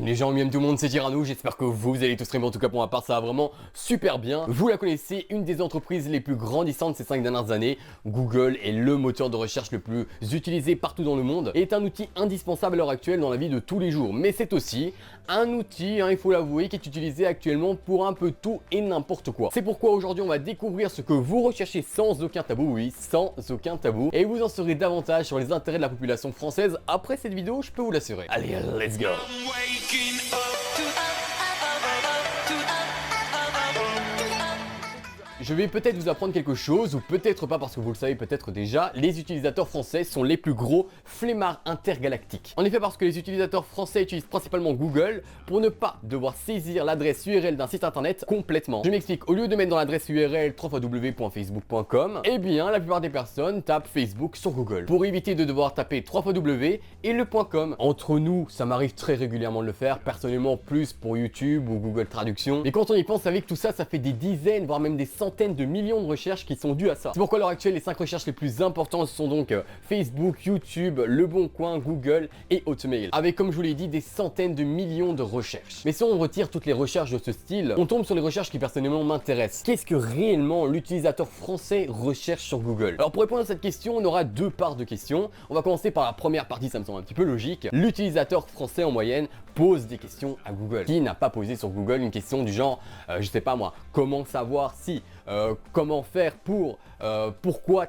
Les gens, mieux tout le monde, c'est Tyrannou, j'espère que vous allez tous très bien, en tout cas pour ma part ça va vraiment super bien. Vous la connaissez, une des entreprises les plus grandissantes ces 5 dernières années, Google est le moteur de recherche le plus utilisé partout dans le monde et est un outil indispensable à l'heure actuelle dans la vie de tous les jours. Mais c'est aussi un outil, il faut l'avouer, qui est utilisé actuellement pour un peu tout et n'importe quoi. C'est pourquoi aujourd'hui on va découvrir ce que vous recherchez sans aucun tabou, oui, sans aucun tabou, et vous en saurez davantage sur les intérêts de la population française après cette vidéo, je peux vous l'assurer. Allez, let's go! Je vais peut-être vous apprendre quelque chose, ou peut-être pas parce que vous le savez peut-être déjà, les utilisateurs français sont les plus gros flemmards intergalactiques. En effet, parce que les utilisateurs français utilisent principalement Google pour ne pas devoir saisir l'adresse URL d'un site internet complètement. Je m'explique, au lieu de mettre dans l'adresse URL www.facebook.com, eh bien la plupart des personnes tapent Facebook sur Google, pour éviter de devoir taper www et le .com. Entre nous, ça m'arrive très régulièrement de le faire, personnellement plus pour YouTube ou Google Traduction, mais quand on y pense, avec tout ça, ça fait des dizaines, voire même des centaines de millions de recherches qui sont dues à ça. C'est pourquoi à l'heure actuelle, les 5 recherches les plus importantes sont donc Facebook, YouTube, Le Bon Coin, Google et Hotmail, avec comme je vous l'ai dit des centaines de millions de recherches. Mais si on retire toutes les recherches de ce style, on tombe sur les recherches qui personnellement m'intéressent. Qu'est-ce que réellement l'utilisateur français recherche sur Google? Alors pour répondre à cette question, on aura deux parts de questions. On va commencer par la première partie, ça me semble un petit peu logique. L'utilisateur français en moyenne pose des questions à Google. Qui n'a pas posé sur Google une question du genre, je sais pas moi, comment savoir si, comment faire pour, pourquoi,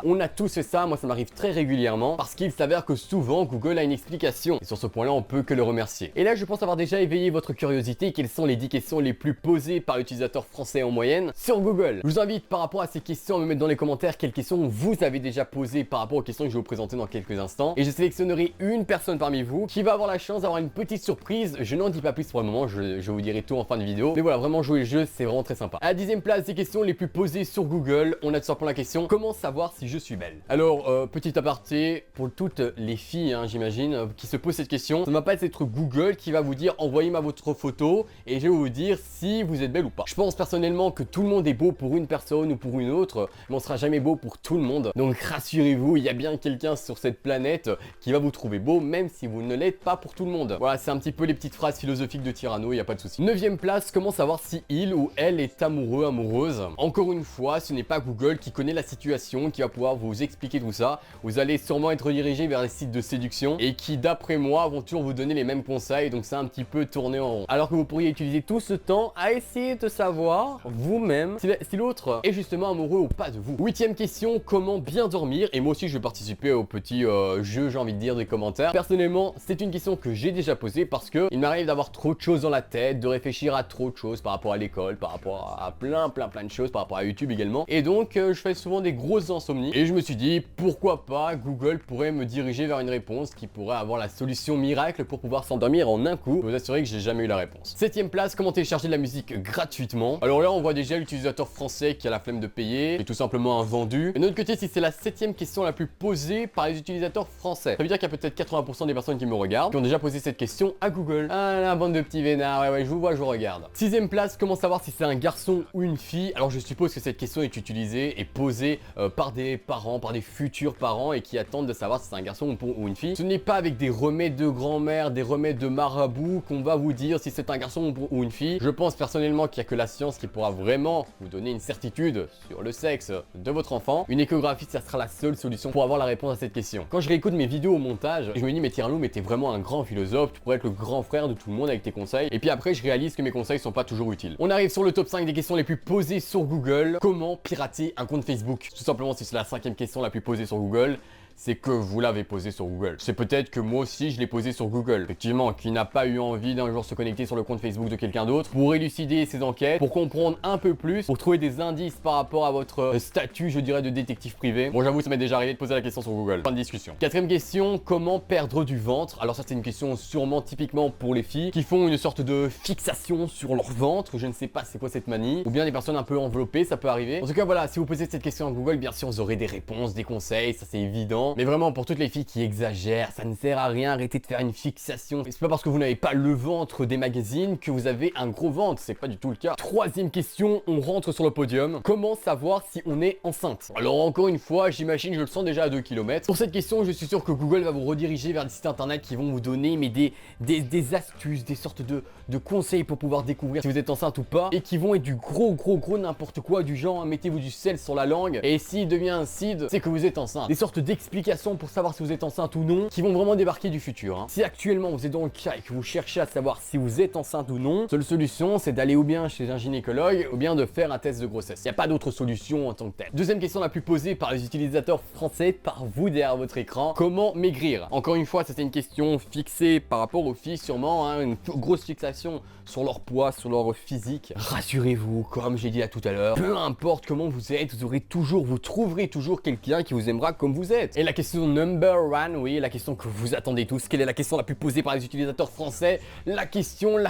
On a tous fait ça, moi ça m'arrive très régulièrement, parce qu'il s'avère que souvent Google a une explication. Et sur ce point-là, on peut que le remercier. Et là, je pense avoir déjà éveillé votre curiosité. Quelles sont les 10 questions les plus posées par l'utilisateur français en moyenne sur Google? Je vous invite par rapport à ces questions à me mettre dans les commentaires quelles questions vous avez déjà posées par rapport aux questions que je vais vous présenter dans quelques instants. Et je sélectionnerai une personne parmi vous qui va avoir la chance d'avoir une petite surprise. Je n'en dis pas plus pour le moment, je vous dirai tout en fin de vidéo. Mais voilà, vraiment jouer le jeu, c'est vraiment très sympa. À la 10e place des questions les plus posées sur Google, on a tout simplement la question: comment savoir si je suis belle? Alors, petit aparté, pour toutes les filles, j'imagine, qui se posent cette question, ça ne va pas être Google qui va vous dire envoyez-moi votre photo et je vais vous dire si vous êtes belle ou pas. Je pense personnellement que tout le monde est beau pour une personne ou pour une autre, mais on sera jamais beau pour tout le monde. Donc rassurez-vous, il y a bien quelqu'un sur cette planète qui va vous trouver beau, même si vous ne l'êtes pas pour tout le monde. Voilà, c'est un petit peu les petites phrases philosophiques de Tyranno, il n'y a pas de souci. 9e place, comment savoir si il ou elle est amoureux, amoureuse? Encore une fois, ce n'est pas Google qui connaît la situation, qui va pouvoir vous expliquer tout ça. Vous allez sûrement être redirigé vers les sites de séduction et qui, d'après moi, vont toujours vous donner les mêmes conseils, donc c'est un petit peu tourné en rond. Alors que vous pourriez utiliser tout ce temps à essayer de savoir vous-même si l'autre est justement amoureux ou pas de vous. 8e question, comment bien dormir? Et moi aussi, je vais participer au petit jeu, j'ai envie de dire, des commentaires. Personnellement, c'est une question que j'ai déjà posée parce que il m'arrive d'avoir trop de choses dans la tête, de réfléchir à trop de choses par rapport à l'école, par rapport à plein de choses, par rapport à YouTube également. Et donc, je fais souvent des grosses insomnies. Et je me suis dit, pourquoi pas, Google pourrait me diriger vers une réponse qui pourrait avoir la solution miracle pour pouvoir s'endormir en un coup. Je peux vous assurer que j'ai jamais eu la réponse. 7e place, comment télécharger de la musique gratuitement? Alors là, on voit déjà l'utilisateur français qui a la flemme de payer et tout simplement un vendu. Et de notre côté, si c'est la 7e question la plus posée par les utilisateurs français, ça veut dire qu'il y a peut-être 80% des personnes qui me regardent qui ont déjà posé cette question à Google. Ah la bande de petits vénards, ouais, je vous vois, je vous regarde. 6e place, comment savoir si c'est un garçon ou une fille? Alors je suppose que cette question est utilisée et posée par des parents, par des futurs parents et qui attendent de savoir si c'est un garçon ou une fille. Ce n'est pas avec des remèdes de grand-mère, des remèdes de marabout qu'on va vous dire si c'est un garçon ou une fille. Je pense personnellement qu'il n'y a que la science qui pourra vraiment vous donner une certitude sur le sexe de votre enfant. Une échographie, ça sera la seule solution pour avoir la réponse à cette question. Quand je réécoute mes vidéos au montage, je me dis mais Tyranno, mais t'es vraiment un grand philosophe, tu pourrais être le grand frère de tout le monde avec tes conseils. Et puis après, je réalise que mes conseils sont pas toujours utiles. On arrive sur le top 5 des questions les plus posées sur Google. Comment pirater un compte Facebook? Tout simplement, si c'est la 5e question la plus posée sur Google, c'est que vous l'avez posé sur Google. C'est peut-être que moi aussi je l'ai posé sur Google. Effectivement, qui n'a pas eu envie d'un jour se connecter sur le compte Facebook de quelqu'un d'autre pour élucider ses enquêtes, pour comprendre un peu plus, pour trouver des indices par rapport à votre statut, je dirais, de détective privé. Bon, j'avoue, ça m'est déjà arrivé de poser la question sur Google. Fin de discussion. 4e question, comment perdre du ventre? Alors ça, c'est une question sûrement typiquement pour les filles qui font une sorte de fixation sur leur ventre. Je ne sais pas c'est quoi cette manie. Ou bien des personnes un peu enveloppées, ça peut arriver. En tout cas, voilà, si vous posez cette question à Google, bien sûr, vous aurez des réponses, des conseils, ça c'est évident. temps. Mais vraiment, pour toutes les filles qui exagèrent, ça ne sert à rien, arrêtez de faire une fixation. C'est pas parce que vous n'avez pas le ventre des magazines que vous avez un gros ventre, c'est pas du tout le cas. Troisième question, on rentre sur le podium. Comment savoir si on est enceinte? Alors encore une fois, j'imagine, je le sens déjà à 2 km. Pour cette question, je suis sûr que Google va vous rediriger vers des sites internet qui vont vous donner mais des astuces, des sortes de conseils pour pouvoir découvrir si vous êtes enceinte ou pas, et qui vont être du gros n'importe quoi, du genre mettez-vous du sel sur la langue et s'il devient acide, c'est que vous êtes enceinte. Des sortes d'explications pour savoir si vous êtes enceinte ou non qui vont vraiment débarquer du futur, hein. Si actuellement vous êtes dans le cas et que vous cherchez à savoir si vous êtes enceinte ou non, seule solution c'est d'aller ou bien chez un gynécologue ou bien de faire un test de grossesse. Il n'y a pas d'autre solution en tant que telle. Deuxième question la plus posée par les utilisateurs français, par vous derrière votre écran, comment maigrir? Encore une fois, c'était une question fixée par rapport aux filles sûrement, hein, une grosse fixation sur leur poids, sur leur physique. Rassurez-vous, comme j'ai dit à tout à l'heure, peu importe comment vous êtes, vous trouverez toujours quelqu'un qui vous aimera comme vous êtes. Et la question number one, oui, la question que vous attendez tous, quelle est la question la plus posée par les utilisateurs français? La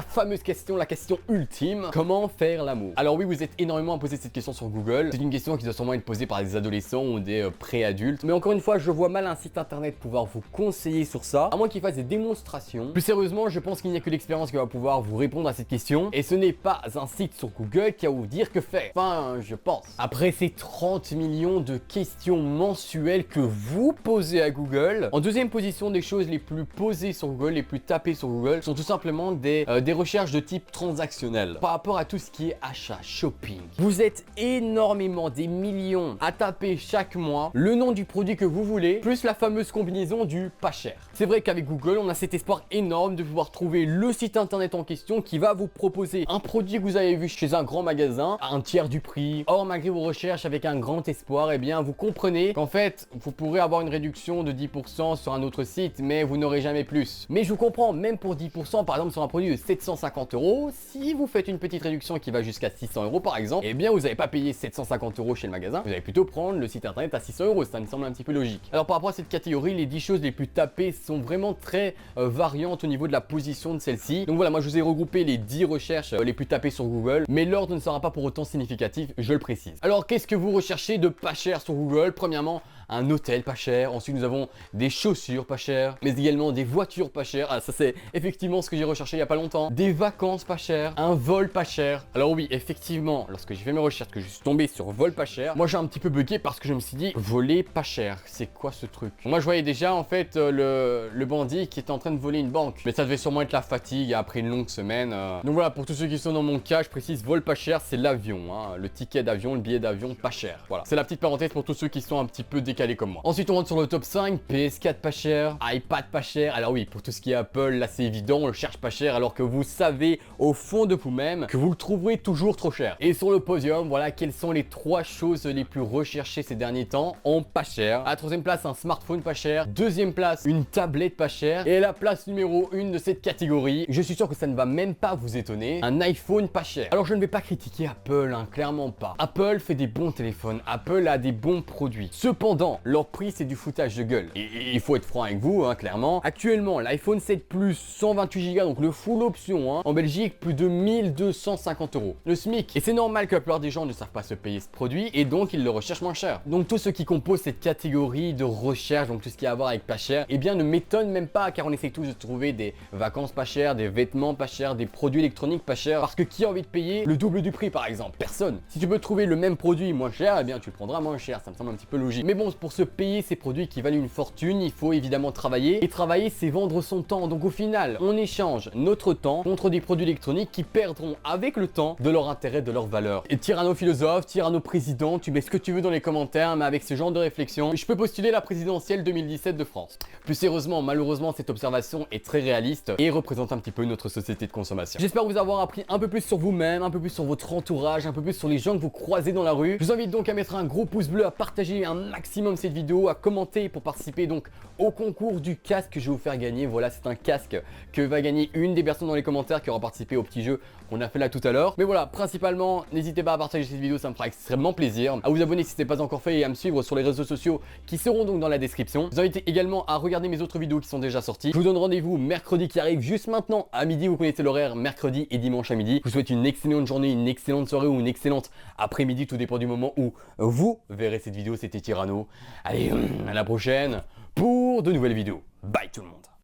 fameuse question, la question ultime, comment faire l'amour? Alors oui, vous êtes énormément à poser cette question sur Google. C'est une question qui doit sûrement être posée par des adolescents ou des pré-adultes. Mais encore une fois, je vois mal un site internet pouvoir vous conseiller sur ça, à moins qu'il fasse des démonstrations. Plus sérieusement, je pense qu'il n'y a que l'expérience qui va pouvoir vous répondre à cette question. Et ce n'est pas un site sur Google qui va vous dire que faire. Enfin, je pense. Après ces 30 millions de questions mensuelles que vous posez à Google, en deuxième position des choses les plus posées sur Google, les plus tapées sur Google, sont tout simplement des recherches de type transactionnel. Par rapport à tout ce qui est achat, shopping, vous êtes énormément, des millions à taper chaque mois le nom du produit que vous voulez, plus la fameuse combinaison du pas cher. C'est vrai qu'avec Google, on a cet espoir énorme de pouvoir trouver le site internet en question qui va vous proposer un produit que vous avez vu chez un grand magasin à un tiers du prix. Or, malgré vos recherches avec un grand espoir, eh bien, vous comprenez qu'en fait, vous pourrez avoir une réduction de 10% sur un autre site, mais vous n'aurez jamais plus. Mais je vous comprends, même pour 10%, par exemple, sur un produit de 750 €, si vous faites une petite réduction qui va jusqu'à 600 € par exemple, eh bien, vous n'avez pas payé 750 € chez le magasin, vous allez plutôt prendre le site internet à 600 €. Ça me semble un petit peu logique. Alors, par rapport à cette catégorie, les 10 choses les plus tapées sont vraiment très variantes au niveau de la position de celle-ci. Donc voilà, moi je vous ai regroupé les 10 recherches les plus tapées sur Google, mais l'ordre ne sera pas pour autant significatif, je le précise. Alors qu'est-ce que vous recherchez de pas cher sur Google? Premièrement, un hôtel pas cher. Ensuite, nous avons des chaussures pas chères, mais également des voitures pas chères. Ah, ça c'est effectivement ce que j'ai recherché il y a pas longtemps. Des vacances pas chères, un vol pas cher. Alors oui, effectivement, lorsque j'ai fait mes recherches, que je suis tombé sur vol pas cher, moi j'ai un petit peu bugué parce que je me suis dit, voler pas cher, c'est quoi ce truc? Moi je voyais déjà en fait le bandit qui était en train de voler une banque, mais ça devait sûrement être la fatigue après une longue semaine. Donc voilà, pour tous ceux qui sont dans mon cas, je précise, vol pas cher, c'est l'avion, hein, le ticket d'avion, le billet d'avion pas cher. Voilà, c'est la petite parenthèse pour tous ceux qui sont un petit peu décalés comme moi. Ensuite, on rentre sur le top 5, PS4 pas cher, iPad pas cher. Alors oui, pour tout ce qui est Apple, là c'est évident, on le cherche pas cher alors que vous savez au fond de vous-même que vous le trouverez toujours trop cher. Et sur le podium, voilà quelles sont les 3 choses les plus recherchées ces derniers temps en pas cher. À la 3e place, un smartphone pas cher. 2e place, une tablette pas chère. Et la place numéro 1 de cette catégorie, je suis sûr que ça ne va même pas vous étonner, un iPhone pas cher. Alors je ne vais pas critiquer Apple, hein, clairement pas. Apple fait des bons téléphones, Apple a des bons produits. Cependant, leur prix c'est du foutage de gueule. Et il faut être franc avec vous, hein, clairement. Actuellement, l'iPhone 7 Plus 128 Go, donc le full option, hein, en Belgique, plus de 1250 €. Le SMIC. Et c'est normal que la plupart des gens ne savent pas se payer ce produit et donc ils le recherchent moins cher. Donc tout ce qui compose cette catégorie de recherche, donc tout ce qui a à voir avec pas cher, eh bien ne m'étonne même pas car on essaie tous de trouver des vacances pas chères, des vêtements pas chers, des produits électroniques pas chers. Parce que qui a envie de payer le double du prix par exemple? Personne. Si tu peux trouver le même produit moins cher, eh bien tu le prendras moins cher. Ça me semble un petit peu logique. Mais bon, pour se payer ces produits qui valent une fortune, il faut évidemment travailler. Et travailler, c'est vendre son temps. Donc au final, on échange notre temps contre des produits électroniques qui perdront avec le temps de leur intérêt, de leur valeur. Et tyranno philosophe, tyranno président, tu mets ce que tu veux dans les commentaires, mais avec ce genre de réflexion, je peux postuler la présidentielle 2017 de France. Plus sérieusement, malheureusement, cette observation est très réaliste et représente un petit peu notre société de consommation. J'espère vous avoir appris un peu plus sur vous-même, un peu plus sur votre entourage, un peu plus sur les gens que vous croisez dans la rue. Je vous invite donc à mettre un gros pouce bleu, à partager un maximum cette vidéo, à commenter pour participer donc au concours du casque que je vais vous faire gagner. Voilà, c'est un casque que va gagner une des personnes dans les commentaires qui aura participé au petit jeu qu'on a fait là tout à l'heure. Mais voilà, principalement, n'hésitez pas à partager cette vidéo, ça me fera extrêmement plaisir. À vous abonner si ce n'est pas encore fait et à me suivre sur les réseaux sociaux qui seront donc dans la description. Je vous invite également à regarder mes autres vidéos qui sont déjà sorties. Je vous donne rendez-vous mercredi qui arrive juste maintenant à midi. Vous connaissez l'horaire, mercredi et dimanche à midi. Je vous souhaite une excellente journée, une excellente soirée ou une excellente après-midi, tout dépend du moment où vous verrez cette vidéo. C'était Tyranno Allez, à la prochaine pour de nouvelles vidéos. Bye tout le monde.